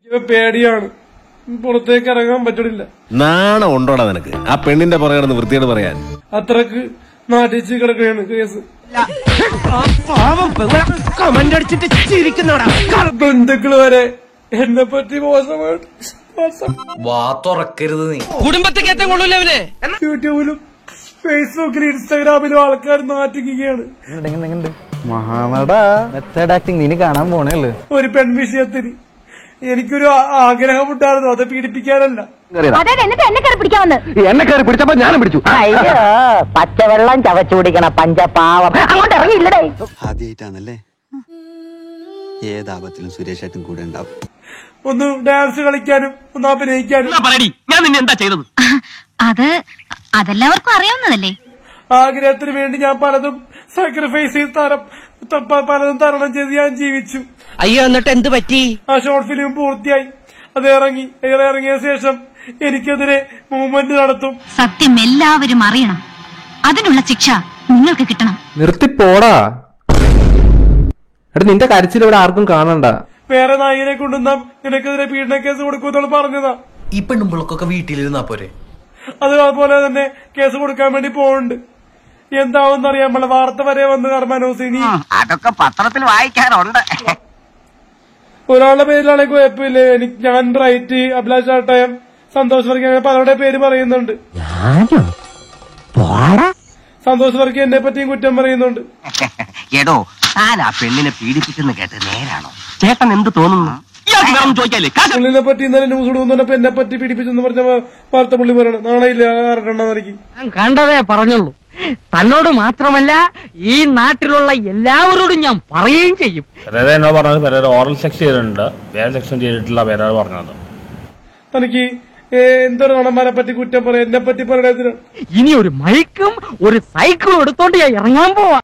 പേടിയാണ്, പുറത്തേക്ക് ഇറങ്ങാൻ പറ്റണില്ല. നാണം ഉണ്ടോടാ നിനക്ക് ആ പെണ്ണിന്റെ പുറകെ വൃത്തിയോട് പറയാൻ? അത്രക്ക് നാട്ടിച്ച് കിടക്കുകയാണ് കേസ്. ബന്ധുക്കള് വരെ എന്നെ പറ്റി മോശമായിട്ട് യൂട്യൂബിലും ഫേസ്ബുക്കിലും ഇൻസ്റ്റാഗ്രാമിലും ആൾക്കാർ നാറ്റിക്കുകയാണ്. കാണാൻ പോണേള്ളു. ഒരു പെൺവിഷയത്തിന് എനിക്കൊരു ആഗ്രഹമുണ്ടായിരുന്നു, അത് പീഡിപ്പിക്കാനല്ല. എന്നെ കയറി പിടിച്ചപ്പോ ഞാനും പിടിച്ചു. പച്ചവെള്ളം ചവച്ചു കുടിക്കണ പഞ്ചപാവം അങ്ങോട്ട് ഇറങ്ങിയില്ലടേ. ആദ്യമായിട്ടാണല്ലേ? ഏതാപത്തിലും സുരേഷ് ഏട്ടൻ കൂടെ ഉണ്ടാവും. ഒന്ന് ഡാൻസ് കളിക്കാനും ഒന്ന് അഭിനയിക്കാനും. ഞാൻ നിന്നെ എന്താ ചെയ്തത്? അതെല്ലാവർക്കും അറിയാവുന്നതല്ലേ. ആഗ്രഹത്തിന് വേണ്ടി ഞാൻ പലതും സാക്രിഫൈസ് ചെയ്ത് പലതും തരണം ചെയ്ത് ഞാൻ ജീവിച്ചു. അയ്യോ, എന്നിട്ട് എന്ത് പറ്റി? ആ ഷോർട്ട് ഫിലിം പൂർത്തിയായി. അത് ഇറങ്ങിയ ശേഷം എനിക്കെതിരെ മൂവ്മെന്റ് നടത്തും. സത്യം എല്ലാവരും അറിയണം. അതിനുള്ള ശിക്ഷ നിങ്ങൾക്ക് കിട്ടണം. നിർത്തിപ്പോടാ. എടാ നിന്റെ കരച്ചിലൂടെ ആർക്കും കാണണ്ട. വേറെ നായിനെ കൊണ്ടുവന്നാ നിനക്കെതിരെ പീഡന കേസ് കൊടുക്കുമെന്നാണ് പറഞ്ഞതാ. ഈ പെണ്ണുമ്പിളക്കൊക്കെ വീട്ടിലിരുന്നാ പോരെ? അതുപോലെ തന്നെ കേസ് കൊടുക്കാൻ വേണ്ടി പോകുന്നുണ്ട്. എന്താവെന്നറിയാൻ നമ്മളെ വാർത്ത വരെ വന്ന് കർമാനോസിനി. അതൊക്കെ പത്രത്തിൽ വായിക്കാറുണ്ട്. ഒരാളുടെ പേരിലാണെങ്കിൽ കുഴപ്പമില്ല. ഞാൻ റൈറ്റ്, അഭിലാഷ് ആട്ടയം, സന്തോഷ് വർഗി, അങ്ങനെ പലരുടെ പേര് പറയുന്നുണ്ട്. സന്തോഷ് വർഗി എന്നെ പറ്റിയും കുറ്റം പറയുന്നുണ്ട്. എടോ, താൻ ആ പെണ്ണിനെ പീഡിപ്പിച്ചെന്ന് കേട്ട് നേരാണോ? ചേട്ടൻ എന്ത് തോന്നുന്നു? പുള്ളിനെ പറ്റി ഇന്നലെ ന്യൂസ് ഇടുന്നപ്പോ എന്നെ പറ്റി പീഡിപ്പിച്ചെന്ന് പറഞ്ഞ വാർത്ത പുള്ളി പറയണം. നാളെയില്ല ആർക്കെണ്ണം എനിക്ക് കണ്ടതേ പറഞ്ഞുള്ളൂ. തന്നോട് മാത്രമല്ല ഈ നാട്ടിലുള്ള എല്ലാവരോടും ഞാൻ പറയുകയും ചെയ്യും. എന്നോ പറഞ്ഞത് ഓറൽ സെക്സ് ചെയ്തിട്ടുണ്ട്, വേറെ സെക്ഷൻ ചെയ്തിട്ടില്ല പേരാണ് പറഞ്ഞത്. തനിക്ക് എന്തൊരു നടന്മാരെ പറ്റി കുറ്റം പറയാം, എന്നെ പറ്റി പറയണതിന്. ഇനി ഒരു മൈക്കും ഒരു സൈക്കിളും എടുത്തോണ്ട് ഞാൻ ഇറങ്ങാൻ പോവാ.